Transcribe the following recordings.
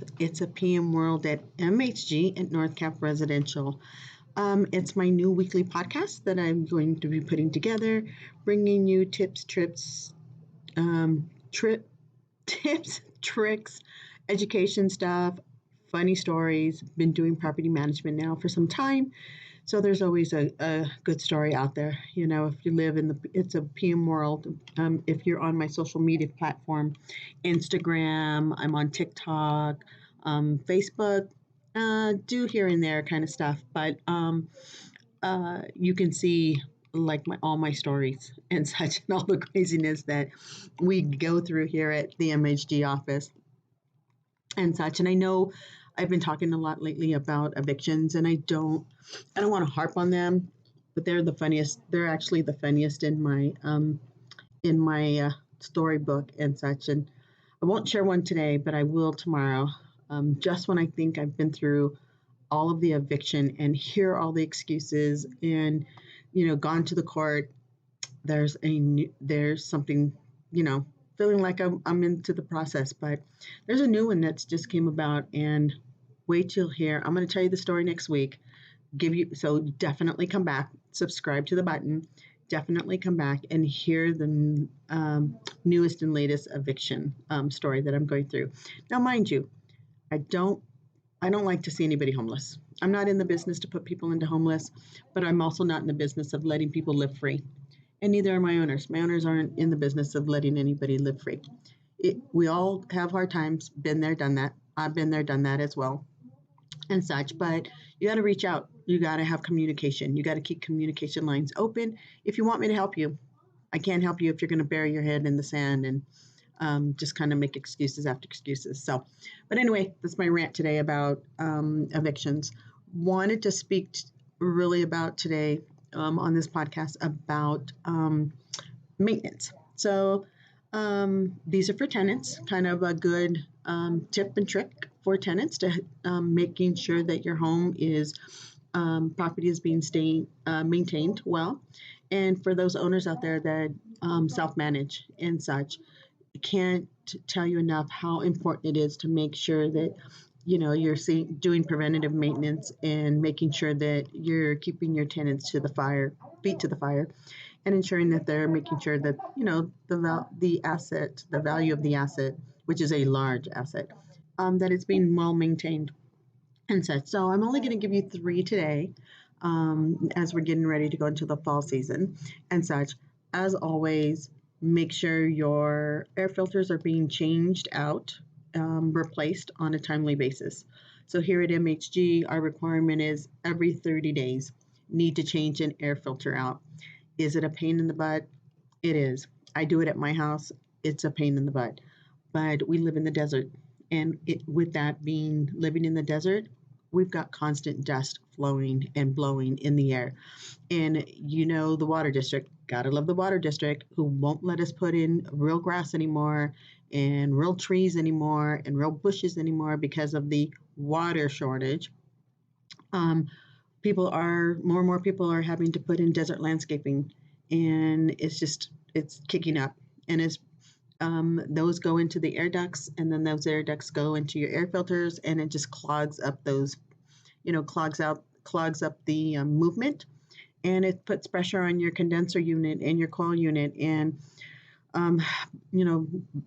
with It's a PM World at MHG at Northcap Residential. It's my new weekly podcast that I'm going to be putting together, bringing you tips, trips, trip tips, tricks, education stuff, funny stories. Been doing property management now for some time, so there's always a good story out there. You know, if you live in it's a PM world. If you're on my social media platform, Instagram, I'm on TikTok, Facebook, do here and there kind of stuff. But you can see like all my stories and such and all the craziness that we go through here at the MHG office and such. And I know I've been talking a lot lately about evictions, and I don't want to harp on them, but they're the funniest. They're actually the funniest in my storybook and such. And I won't share one today, but I will tomorrow. Just when I think I've been through all of the eviction and hear all the excuses and gone to the court, there's something, feeling like I'm into the process. But there's a new one that's just came about, and wait till hear. I'm going to tell you the story next week. So definitely come back, subscribe to the button, definitely come back and hear the newest and latest eviction story that I'm going through. Now, mind you, I don't like to see anybody homeless. I'm not in the business to put people into homeless, but I'm also not in the business of letting people live free. And neither are my owners. My owners aren't in the business of letting anybody live free. We all have hard times, been there, done that. I've been there, done that as well and such, but you got to reach out. You got to have communication. You got to keep communication lines open. If you want me to help you, I can't help you if you're going to bury your head in the sand and just kind of make excuses after excuses. So, but anyway, that's my rant today about evictions. Wanted to speak really about today on this podcast about maintenance. So these are for tenants, kind of a good tip and trick for tenants to making sure that your home is property is being maintained well. And for those owners out there that self-manage and such, can't tell you enough how important it is to make sure that you're doing preventative maintenance and making sure that you're keeping your tenants to the feet to the fire, and ensuring that they're making sure that the value of the asset, which is a large asset, that it's being well maintained and such. So I'm only going to give you 3 today, as we're getting ready to go into the fall season and such. As always, make sure your air filters are being changed out, replaced on a timely basis. So here at MHG, our requirement is every 30 days, need to change an air filter out. Is it a pain in the butt? It is. I do it at my house. It's a pain in the butt. But we live in the desert. And with that being living in the desert, we've got constant dust flowing and blowing in the air. And the water district, gotta love the water district, who won't let us put in real grass anymore and real trees anymore and real bushes anymore because of the water shortage. More and more people are having to put in desert landscaping, and it's kicking up. And those go into the air ducts, and then those air ducts go into your air filters, and it just clogs up clogs up the movement, and it puts pressure on your condenser unit and your coil unit, and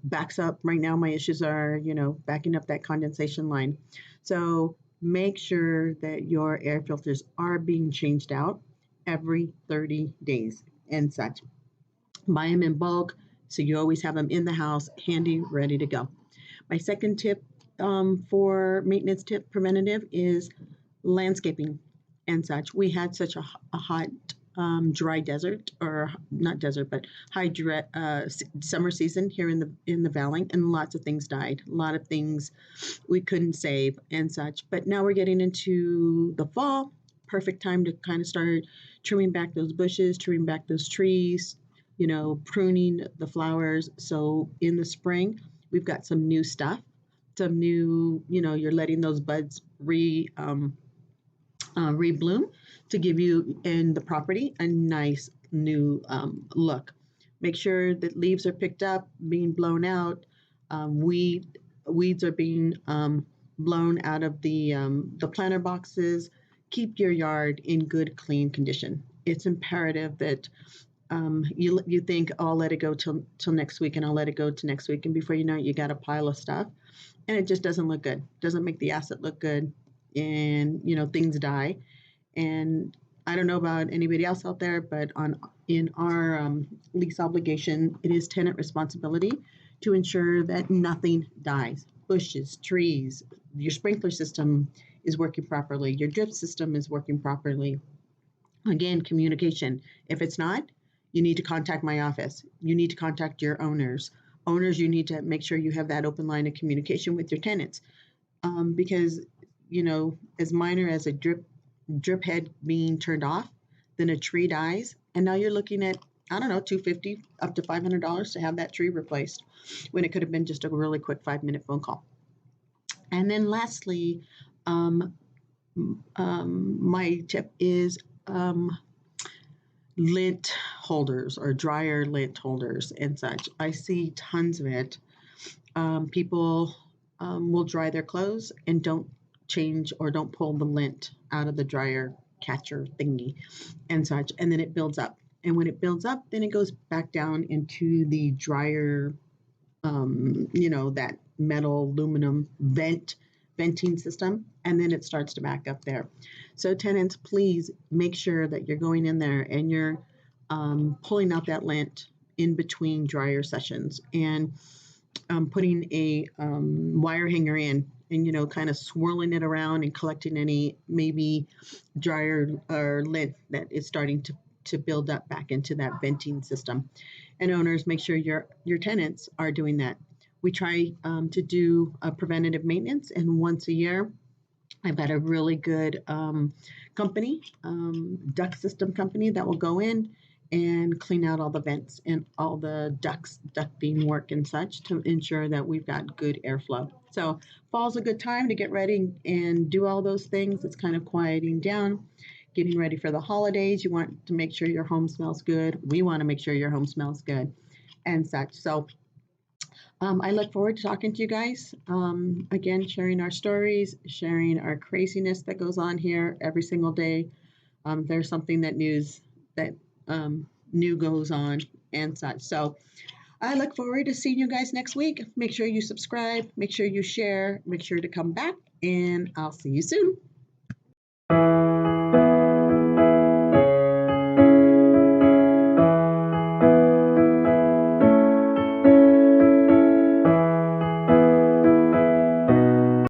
backs up. Right now, my issues are, backing up that condensation line. So make sure that your air filters are being changed out every 30 days and such. Buy them in bulk, so you always have them in the house, handy, ready to go. My second tip for maintenance tip preventative is landscaping and such. We had such a hot, dry desert, or not desert, but high summer season here in the valley, and lots of things died. A lot of things we couldn't save and such. But now we're getting into the fall, perfect time to kind of start trimming back those bushes, trimming back those trees, pruning the flowers. So in the spring, we've got some new stuff, some new, you're letting those buds rebloom to give you in the property a nice new look. Make sure that leaves are picked up, being blown out. Weeds are being blown out of the planter boxes. Keep your yard in good, clean condition. It's imperative that you think, oh, I'll let it go till next week, and I'll let it go to next week, and before you know it, you got a pile of stuff, and it just doesn't look good. Doesn't make the asset look good, and things die. And I don't know about anybody else out there, but on in our lease obligation, it is tenant responsibility to ensure that nothing dies. Bushes, trees, your sprinkler system is working properly, your drip system is working properly. Again, communication. If it's not, you need to contact my office. You need to contact your owners. Owners, you need to make sure you have that open line of communication with your tenants, because as minor as a drip head being turned off, then a tree dies, and now you're looking at, I don't know, 250 up to $500 to have that tree replaced, when it could have been just a really quick 5-minute phone call. And then lastly, um, my tip is lint holders or dryer lint holders and such. I see tons of it. People will dry their clothes and don't change or don't pull the lint out of the dryer catcher thingy and such, and then it builds up. And when it builds up, then it goes back down into the dryer, that metal aluminum venting system, and then it starts to back up there. So tenants, please make sure that you're going in there and you're pulling out that lint in between dryer sessions, and putting a wire hanger in, and kind of swirling it around and collecting any maybe dryer or lint that is starting to build up back into that venting system. And owners, make sure your tenants are doing that. We try to do a preventative maintenance, and once a year, I've got a really good company, duct system company, that will go in and clean out all the vents and all the ducting work and such, to ensure that we've got good airflow. So fall's a good time to get ready and do all those things. It's kind of quieting down, getting ready for the holidays. You want to make sure your home smells good. We want to make sure your home smells good and such. So I look forward to talking to you guys. Again, sharing our stories, sharing our craziness that goes on here every single day. There's something that new goes on and such. So I look forward to seeing you guys next week. Make sure you subscribe, make sure you share, make sure to come back, and I'll see you soon.